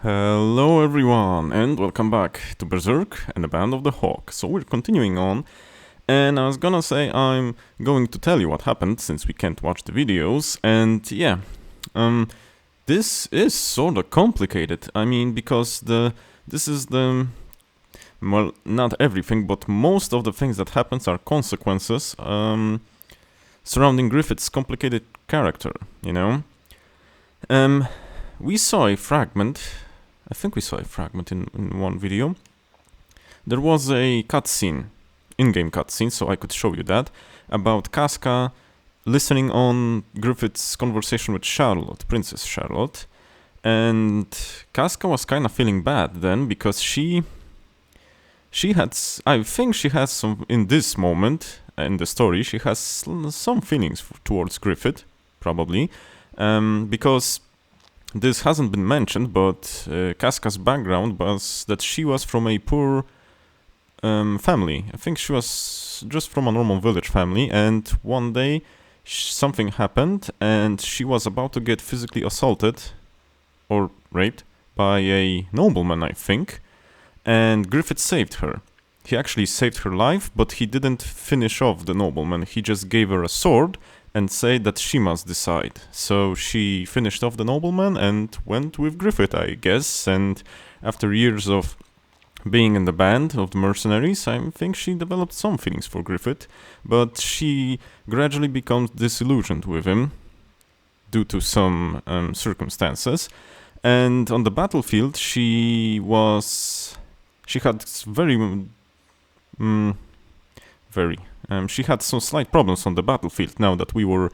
Hello everyone, and welcome back to Berserk and the Band of the Hawk. So we're continuing on, and I was gonna say I'm going to tell you what happened since we can't watch the videos, and yeah, this is sorta complicated. I mean, because this is the... well, not everything, but most of the things that happens are consequences surrounding Griffith's complicated character, you know? We saw a fragment, I think we saw a fragment in one video. There was a cutscene, in-game cutscene, so I could show you that, about Casca listening on Griffith's conversation with Charlotte, Princess Charlotte. And Casca was kind of feeling bad then, because she had, I think she has some, in this moment, in the story, she has some feelings towards Griffith, probably, because this hasn't been mentioned, but Casca's background was that she was from a poor family. I think she was just from a normal village family, and one day something happened, and she was about to get physically assaulted, or raped, by a nobleman, I think, and Griffith saved her. He actually saved her life, but he didn't finish off the nobleman. He just gave her a sword and said that she must decide. So she finished off the nobleman and went with Griffith, I guess, and after years of being in the band of the mercenaries, I think she developed some feelings for Griffith, but she gradually becomes disillusioned with him due to some circumstances. And on the battlefield, she had she had some slight problems on the battlefield now that we were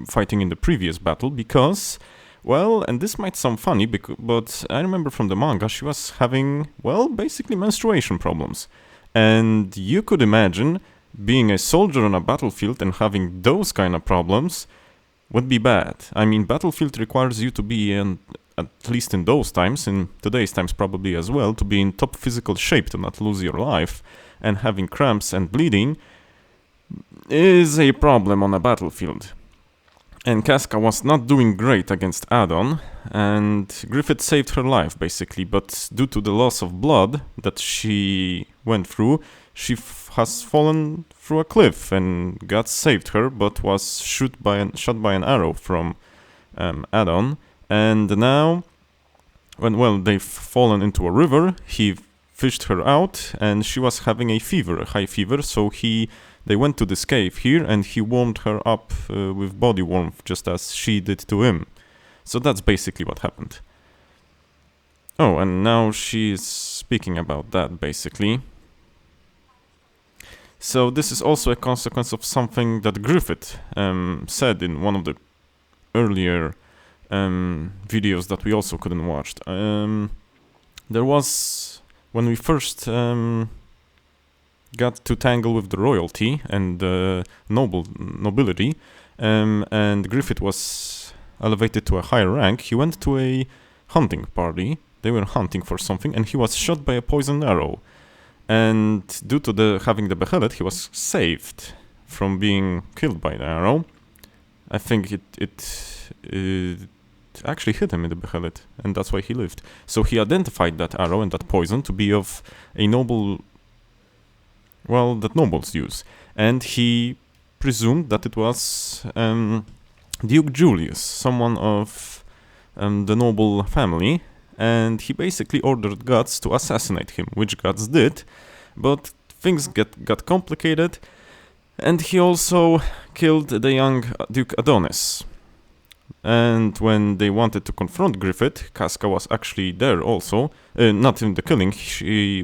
fighting in the previous battle, because, well, and this might sound funny, but I remember from the manga she was having, well, basically menstruation problems. And you could imagine being a soldier on a battlefield and having those kind of problems would be bad. I mean, battlefield requires you to be in, at least in those times, in today's times probably as well, to be in top physical shape to not lose your life, and having cramps and bleeding is a problem on a battlefield. And Casca was not doing great against Adon, and Griffith saved her life basically, but due to the loss of blood that she went through, she has fallen through a cliff, and God saved her, but was shot by an arrow from Adon. And now, when they've fallen into a river, he fished her out, and she was having a high fever, so they went to this cave here, and he warmed her up with body warmth, just as she did to him. So that's basically what happened. Oh, and now she's speaking about that, basically. So this is also a consequence of something that Griffith said in one of the earlier videos that we also couldn't watch. There was, when we first got to tangle with the royalty and the nobility, and Griffith was elevated to a higher rank, he went to a hunting party. They were hunting for something, and he was shot by a poisoned arrow. And due to having the beheaded, he was saved from being killed by the arrow. I think it actually hit him in the beheaded, and that's why he lived. So he identified that arrow and that poison to be of a noble, well, that nobles use. And he presumed that it was Duke Julius, someone of the noble family, and he basically ordered gods to assassinate him, which gods did, but things got complicated, and he also killed the young Duke Adonis. And when they wanted to confront Griffith, Casca was actually there also, not in the killing.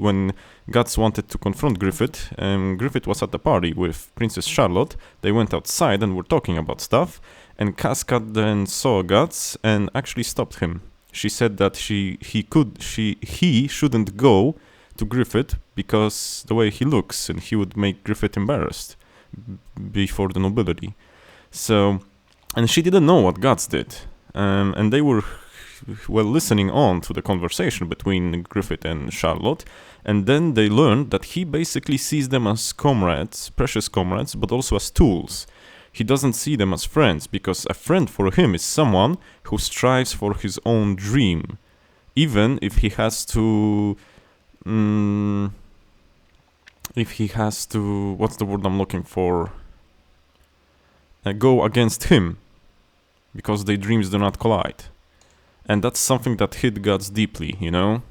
When gods wanted to confront Griffith, Griffith was at the party with Princess Charlotte. They went outside and were talking about stuff, and Casca then saw gods and actually stopped him. She said that he shouldn't go to Griffith because the way he looks, and he would make Griffith embarrassed before the nobility. So, and she didn't know what gods did, and they were, well, listening on to the conversation between Griffith and Charlotte, and then they learned that he basically sees them as comrades, precious comrades, but also as tools. He doesn't see them as friends, because a friend for him is someone who strives for his own dream. even if he has to... what's the word I'm looking for? Go against him, because their dreams do not collide. And that's something that hit Guts deeply, you know?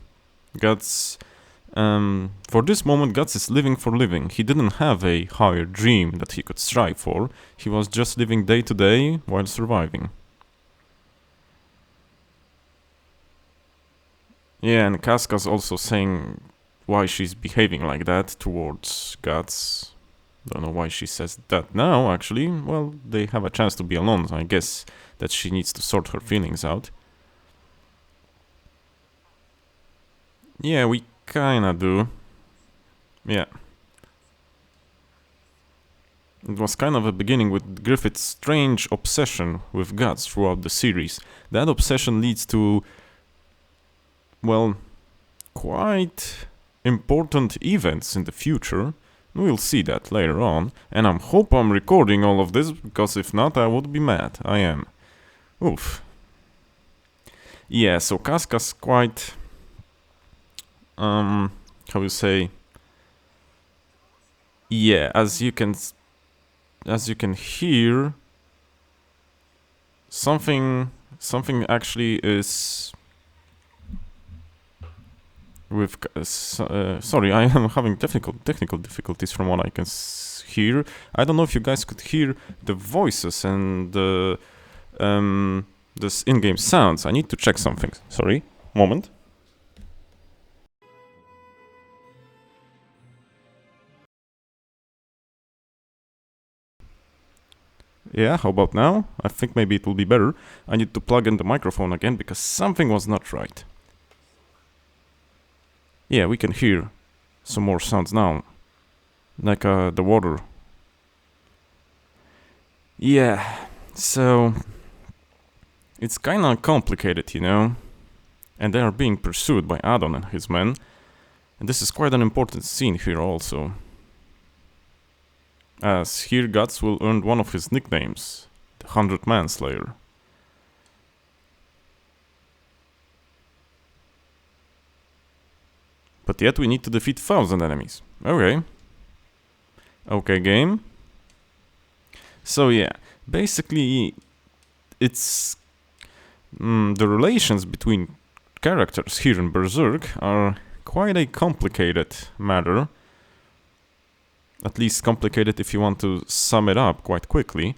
Guts... for this moment, Guts is living for living. He didn't have a higher dream that he could strive for. He was just living day to day while surviving. Yeah, and Casca's also saying why she's behaving like that towards Guts. Don't know why she says that now, actually. Well, they have a chance to be alone, so I guess that she needs to sort her feelings out. Yeah, we kinda do. Yeah. It was kind of a beginning with Griffith's strange obsession with Guts throughout the series. That obsession leads to, well, quite important events in the future. We'll see that later on, and I hope I'm recording all of this, because if not, I would be mad. I am. Oof. Yeah, so Casca's quite... how you say... Yeah, as you can hear, something actually is... with... sorry, I am having technical difficulties from what I can hear. I don't know if you guys could hear the voices and the this in-game sounds. I need to check something. Sorry, moment. Yeah, how about now? I think maybe it will be better. I need to plug in the microphone again because something was not right. Yeah, we can hear some more sounds now. Like the water. Yeah, so... it's kinda complicated, you know? And they are being pursued by Adon and his men. And this is quite an important scene here also. As here Guts will earn one of his nicknames, the 100 Manslayer. But yet we need to defeat 1,000 enemies. Okay. Okay, game. So yeah, basically it's... the relations between characters here in Berserk are quite a complicated matter. At least complicated if you want to sum it up quite quickly.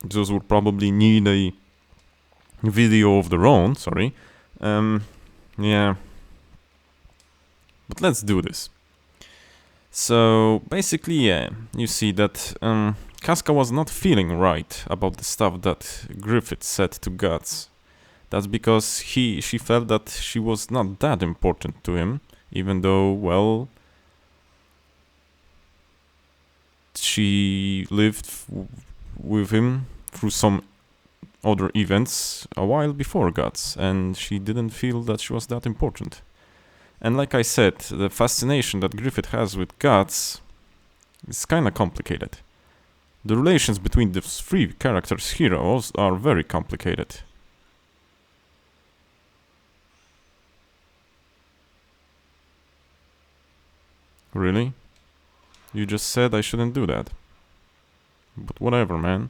Those would probably need a video of their own, sorry. Yeah. But let's do this. So, basically, yeah, you see that Casca was not feeling right about the stuff that Griffith said to Guts. That's because she felt that she was not that important to him, even though, well, she lived with him through some other events a while before Guts, and she didn't feel that she was that important. And like I said, the fascination that Griffith has with Guts is kinda complicated. The relations between the three characters here are very complicated. Really? You just said I shouldn't do that. But whatever, man.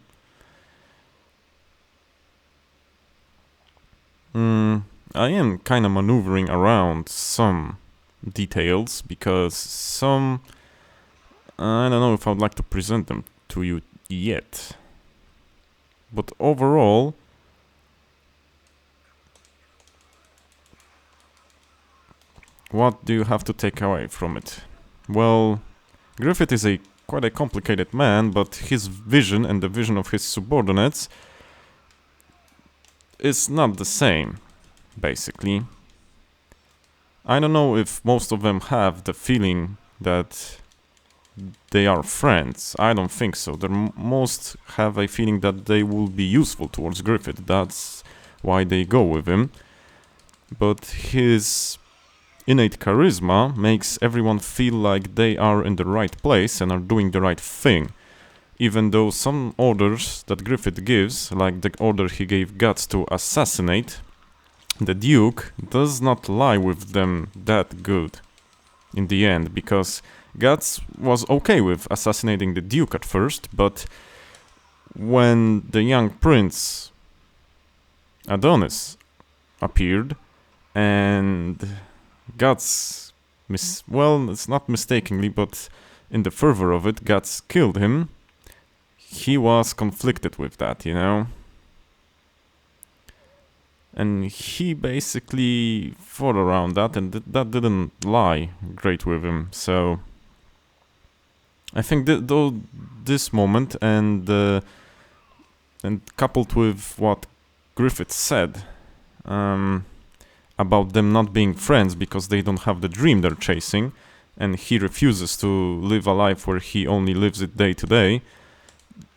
I am kinda maneuvering around some details because some... I don't know if I would like to present them to you yet. But overall... what do you have to take away from it? Well, Griffith is quite a complicated man, but his vision and the vision of his subordinates is not the same, basically. I don't know if most of them have the feeling that they are friends. I don't think so. Most have a feeling that they will be useful towards Griffith. That's why they go with him. But his innate charisma makes everyone feel like they are in the right place and are doing the right thing. Even though some orders that Griffith gives, like the order he gave Guts to assassinate the Duke does not lie with them that good in the end, because Guts was okay with assassinating the Duke at first, but when the young prince Adonis appeared and Guts, well, it's not mistakenly, but in the fervor of it, Guts killed him, he was conflicted with that, you know? And he basically fought around that, and that didn't lie great with him. So I think though this moment and coupled with what Griffith said about them not being friends because they don't have the dream they're chasing, and he refuses to live a life where he only lives it day to day,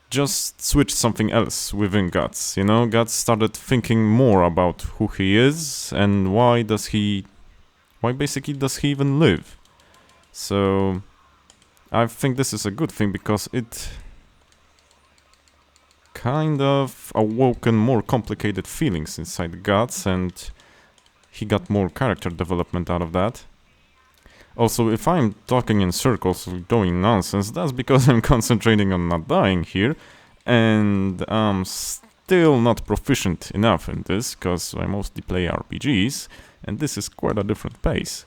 just switched something else within Guts, you know? Guts started thinking more about who he is and why basically does he even live. So I think this is a good thing because it kind of awoken more complicated feelings inside Guts, and he got more character development out of that. Also, if I'm talking in circles or going nonsense, that's because I'm concentrating on not dying here, and I'm still not proficient enough in this, because I mostly play RPGs, and this is quite a different pace.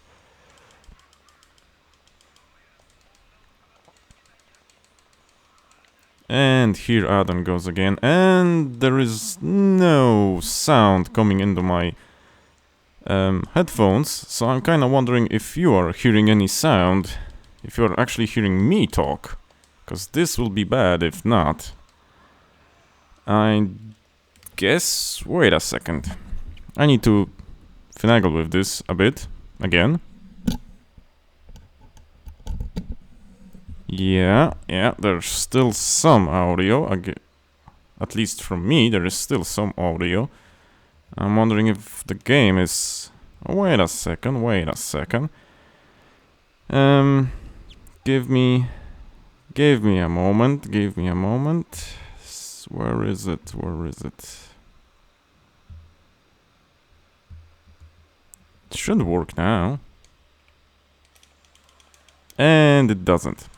And here Adam goes again, and there is no sound coming into my headphones, so I'm kind of wondering if you are hearing any sound, if you are actually hearing me talk, because this will be bad if not. I guess, wait a second, I need to finagle with this a bit, again. Yeah, there's still some audio, at least from me, there is still some audio. I'm wondering if the game is... Wait a second. Give me a moment. Where is it? It should work now. And it doesn't.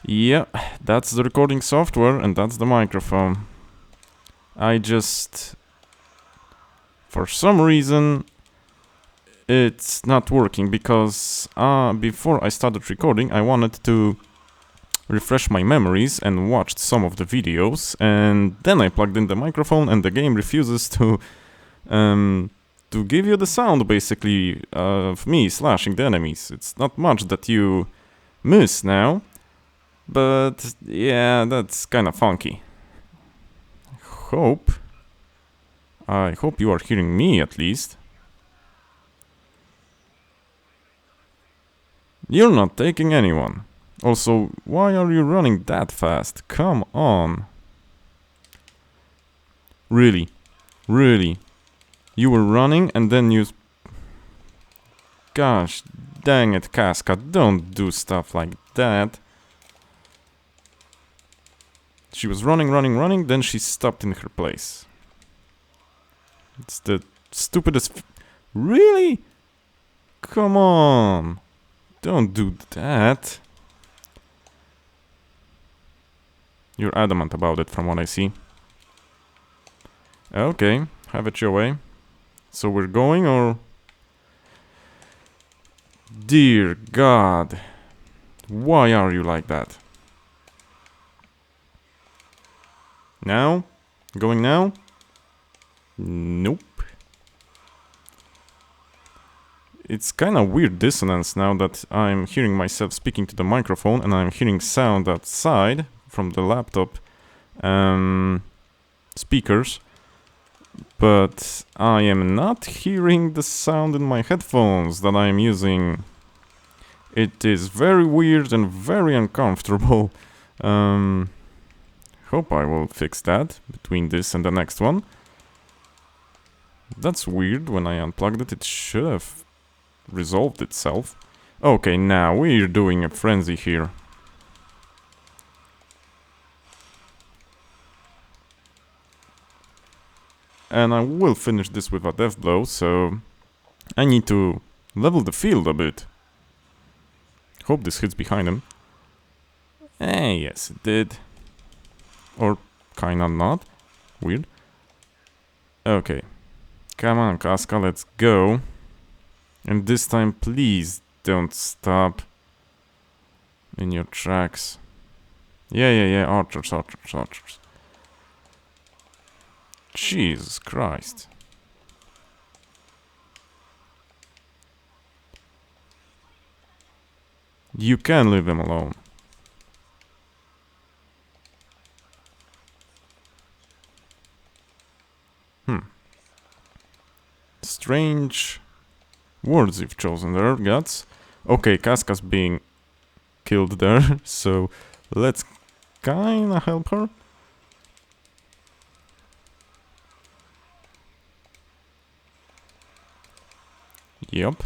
Yeah, that's the recording software and that's the microphone. For some reason, it's not working because before I started recording, I wanted to refresh my memories and watched some of the videos, and then I plugged in the microphone and the game refuses to give you the sound, basically, of me slashing the enemies. It's not much that you miss now, but yeah, that's kind of funky. I hope you are hearing me at least. You're not taking anyone. Also, why are you running that fast? Come on. Really? You were running and then you... Gosh, dang it, Casca, don't do stuff like that. She was running, then she stopped in her place. It's the stupidest... Really? Come on. Don't do that. You're adamant about it from what I see. Okay, have it your way. So we're going, or... Dear God. Why are you like that? Now? Going now? Nope. It's kind of weird dissonance now that I'm hearing myself speaking to the microphone and I'm hearing sound outside from the laptop speakers, but I am not hearing the sound in my headphones that I'm using. It is very weird and very uncomfortable. Hope I will fix that between this and the next one. That's weird. When I unplugged it, it should have resolved itself. Okay, now we're doing a frenzy here. and I will finish this with a death blow, so I need to level the field a bit. Hope this hits behind him. Yes, it did. Or kinda not. Weird. Okay. Come on, Casca, let's go. And this time, please don't stop in your tracks. Yeah, archers. Jesus Christ. You can leave him alone. Strange words you've chosen there, Guts. Okay, Casca's being killed there, so let's kinda help her. Yep.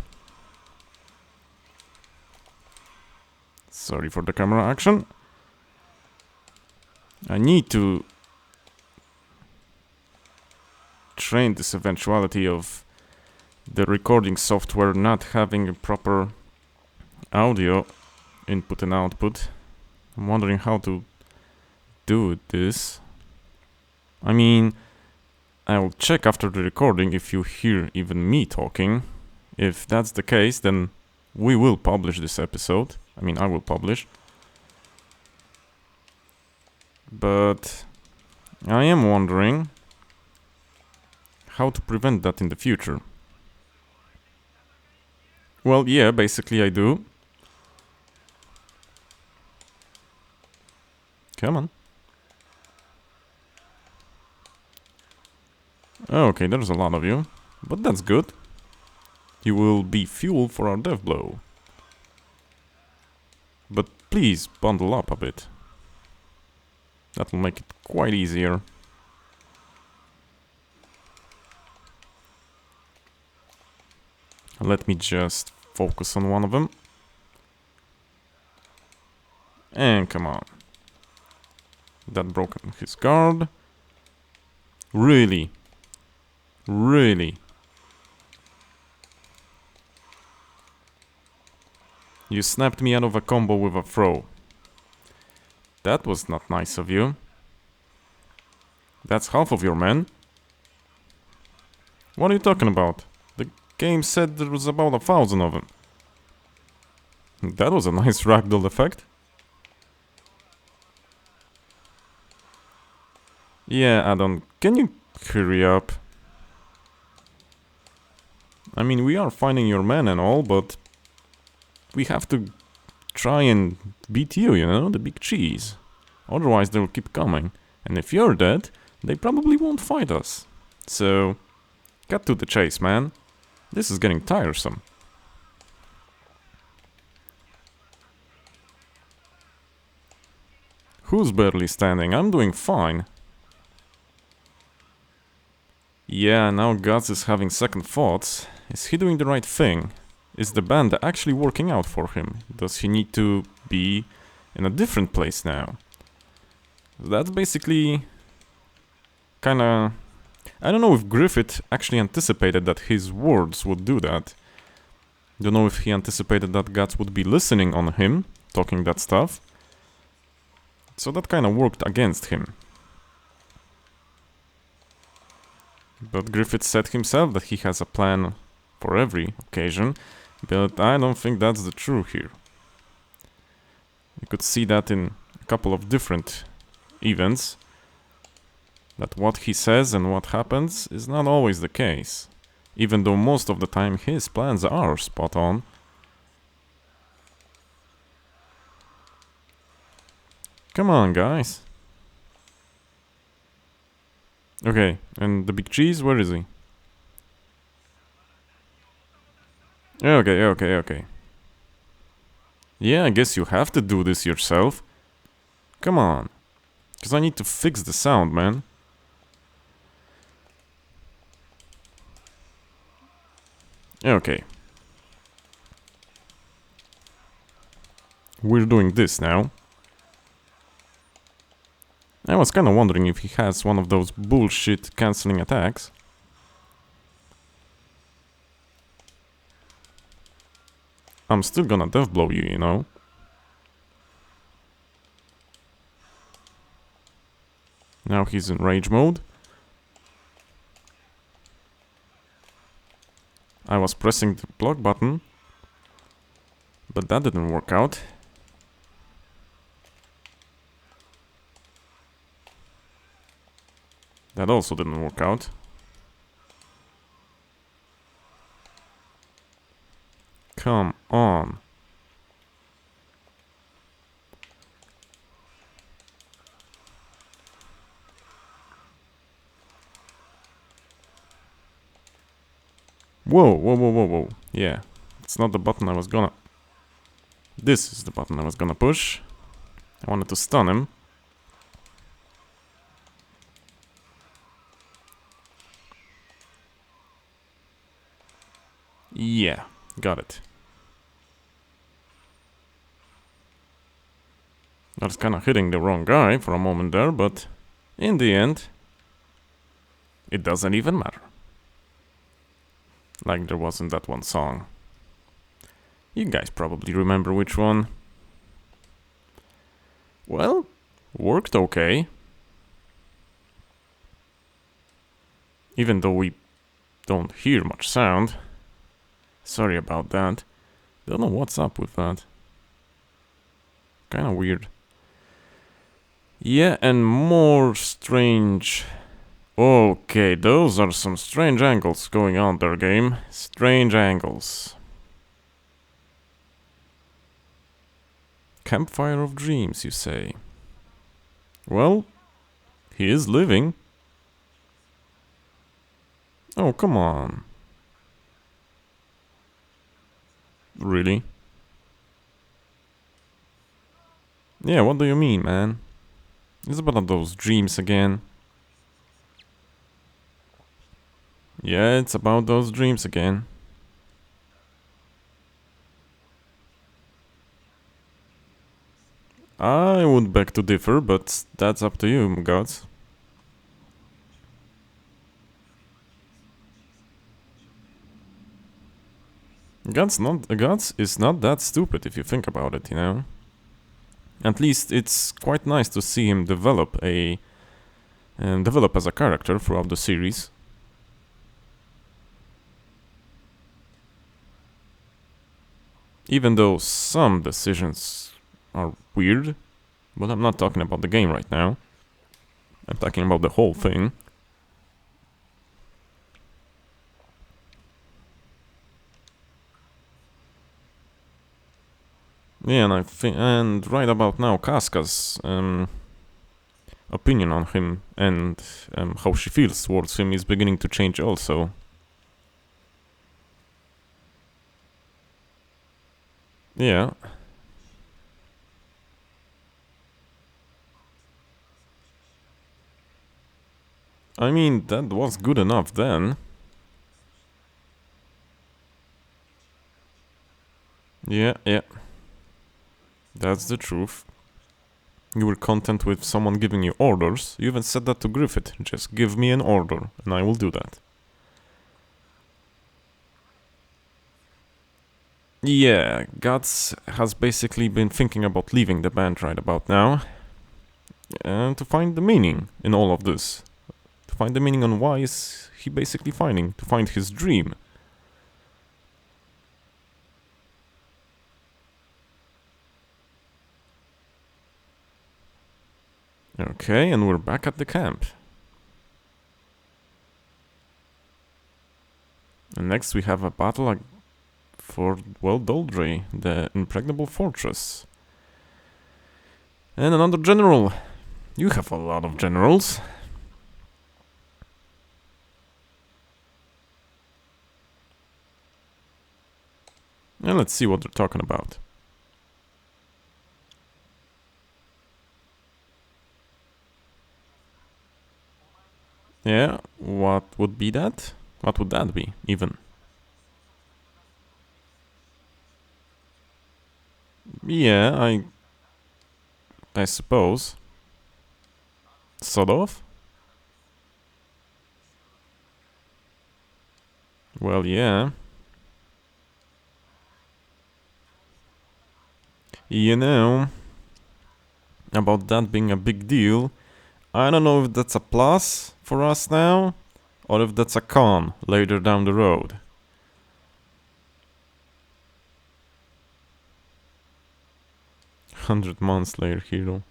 Sorry for the camera action. I need to train this eventuality of the recording software not having a proper audio input and output. I'm wondering how to do this. I mean, I'll check after the recording if you hear even me talking. If that's the case, then we will publish this episode. I mean, I will publish. But I am wondering how to prevent that in the future. Well, yeah, basically I do. Come on. Okay, there's a lot of you. But that's good. You will be fuel for our death blow. But please bundle up a bit. That will make it quite easier. Let me just focus on one of them. And come on. That broke his guard. Really? Really? You snapped me out of a combo with a throw. That was not nice of you. That's half of your men. What are you talking about? The game said there was about 1,000 of them. That was a nice ragdoll effect. Yeah, Adam, can you hurry up? I mean, we are finding your men and all, but we have to try and beat you, you know, the big cheese. Otherwise they'll keep coming. And if you're dead, they probably won't fight us. So, cut to the chase, man. This is getting tiresome. Who's barely standing? I'm doing fine. Yeah, now Guts is having second thoughts. Is he doing the right thing? Is the band actually working out for him? Does he need to be in a different place now? That's basically kinda... I don't know if Griffith actually anticipated that his words would do that. Don't know if he anticipated that Guts would be listening on him, talking that stuff. So that kinda worked against him. But Griffith said himself that he has a plan for every occasion, but I don't think that's the truth here. You could see that in a couple of different events, that what he says and what happens is not always the case, even though most of the time his plans are spot on. Come on, guys. Okay, and the big cheese, where is he? Okay. Yeah, I guess you have to do this yourself. Come on. Because I need to fix the sound, man. Okay. We're doing this now. I was kinda wondering if he has one of those bullshit cancelling attacks. I'm still gonna death blow you, you know. Now he's in rage mode. I was pressing the block button, but that didn't work out. That also didn't work out. Come on. Whoa, whoa, whoa, whoa, whoa. Yeah, it's not the button I was gonna... This is the button I was gonna push. I wanted to stun him. Yeah, got it. I was kinda hitting the wrong guy for a moment there, but in the end, it doesn't even matter. Like there wasn't that one song. You guys probably remember which one. Well, worked okay. Even though we don't hear much sound. Sorry about that. Don't know what's up with that. Kinda weird. Yeah, and more strange... Okay, those are some strange angles going on there, game. Strange angles. Campfire of Dreams, you say? Well, he is living. Oh, come on. Really? Yeah, what do you mean, man? It's about those dreams again. Yeah, it's about those dreams again. I would beg to differ, but that's up to you, gods. Gods is not that stupid if you think about it, you know. At least it's quite nice to see him develop as a character throughout the series. Even though some decisions are weird, but I'm not talking about the game right now. I'm talking about the whole thing. Yeah, and right about now, Casca's opinion on him and how she feels towards him is beginning to change also. Yeah. I mean, that was good enough then. Yeah. That's the truth. You were content with someone giving you orders. You even said that to Griffith. Just give me an order, and I will do that. Yeah, Guts has basically been thinking about leaving the band right about now. And to find the meaning in all of this. To find the meaning on why is he basically finding. To find his dream. Okay, and we're back at the camp. And next we have a battle for, well, Doldrey, the impregnable fortress. And another general. You have a lot of generals. And let's see what they're talking about. Yeah, what would be that? What would that be, even? Yeah, I suppose. Sataroth? Well, yeah. You know, about that being a big deal, I don't know if that's a plus for us now, or if that's a con later down the road. $100 layer hero.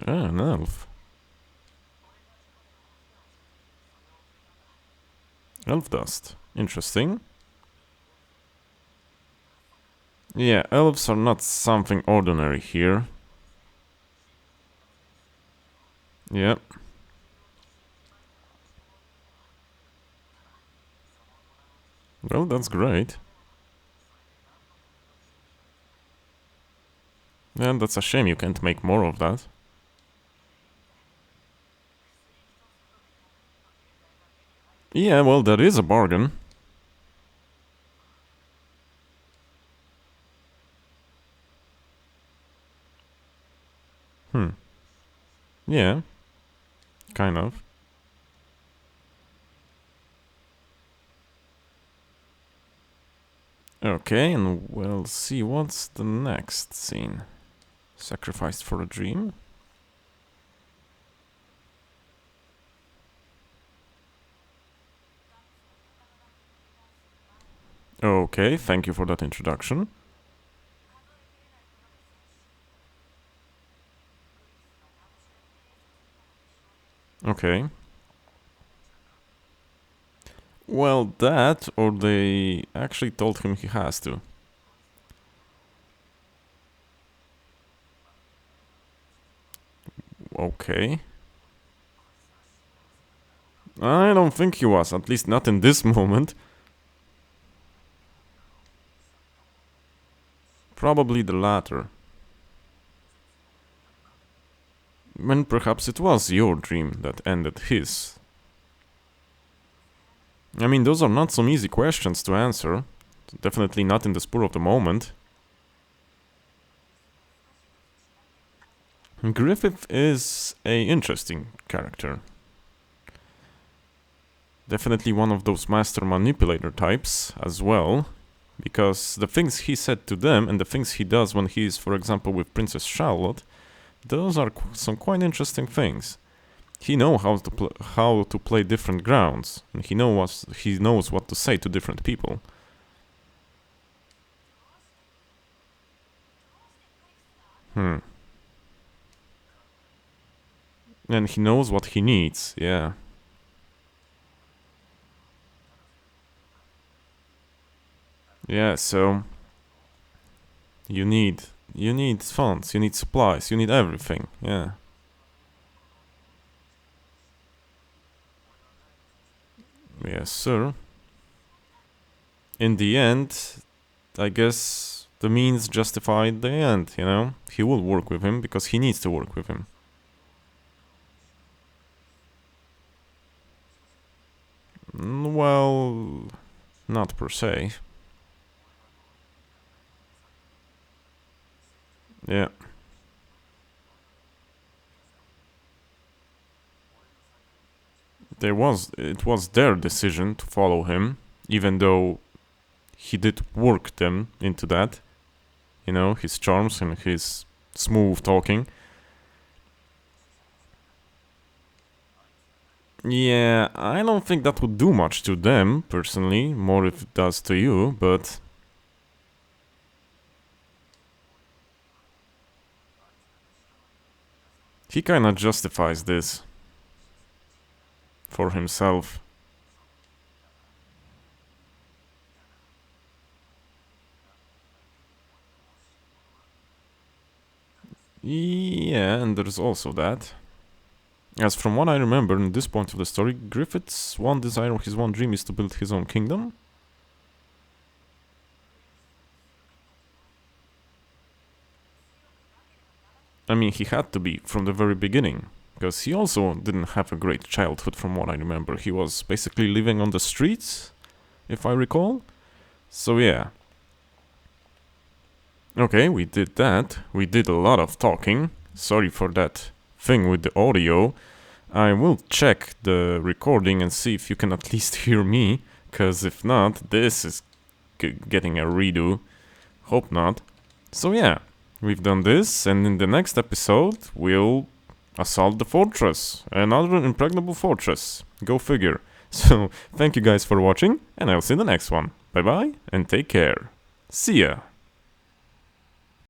Ah, an elf. Elf dust. Interesting. Yeah, elves are not something ordinary here. Yep. Well, that's great. And that's a shame you can't make more of that. Yeah, well, that is a bargain. Yeah, kind of. Okay, and we'll see what's the next scene. Sacrificed for a dream? Okay, thank you for that introduction. Okay. Well, that, or they actually told him he has to. Okay. I don't think he was, at least not in this moment. Probably the latter. When perhaps it was your dream that ended his. I mean, those are not some easy questions to answer. Definitely not in the spur of the moment. Griffith is a interesting character. Definitely one of those master manipulator types as well. Because the things he said to them and the things he does when he is, for example, with Princess Charlotte, those are some quite interesting things. He knows how to play different grounds, and he knows what to say to different people. And he knows what he needs. Yeah. Yeah. So you need funds, you need supplies, you need everything. Yeah. Yes, sir. In the end, I guess the means justified the end, you know? He will work with him because he needs to work with him. Well, not per se. Yeah. It was their decision to follow him, even though he did work them into that. You know, his charms and his smooth talking. Yeah, I don't think that would do much to them, personally. More if it does to you, but... he kinda justifies this for himself. Yeah, and there's also that. As from what I remember in this point of the story, Griffith's one desire or his one dream is to build his own kingdom. I mean, he had to be from the very beginning, because he also didn't have a great childhood from what I remember. He was basically living on the streets, if I recall. So yeah. Okay, we did that. We did a lot of talking. Sorry for that thing with the audio. I will check the recording and see if you can at least hear me Because if not, this is getting a redo. Hope not. So yeah, we've done this, and in the next episode, we'll assault the fortress. Another impregnable fortress. Go figure. So, thank you guys for watching, and I'll see you in the next one. Bye bye, and take care. See ya!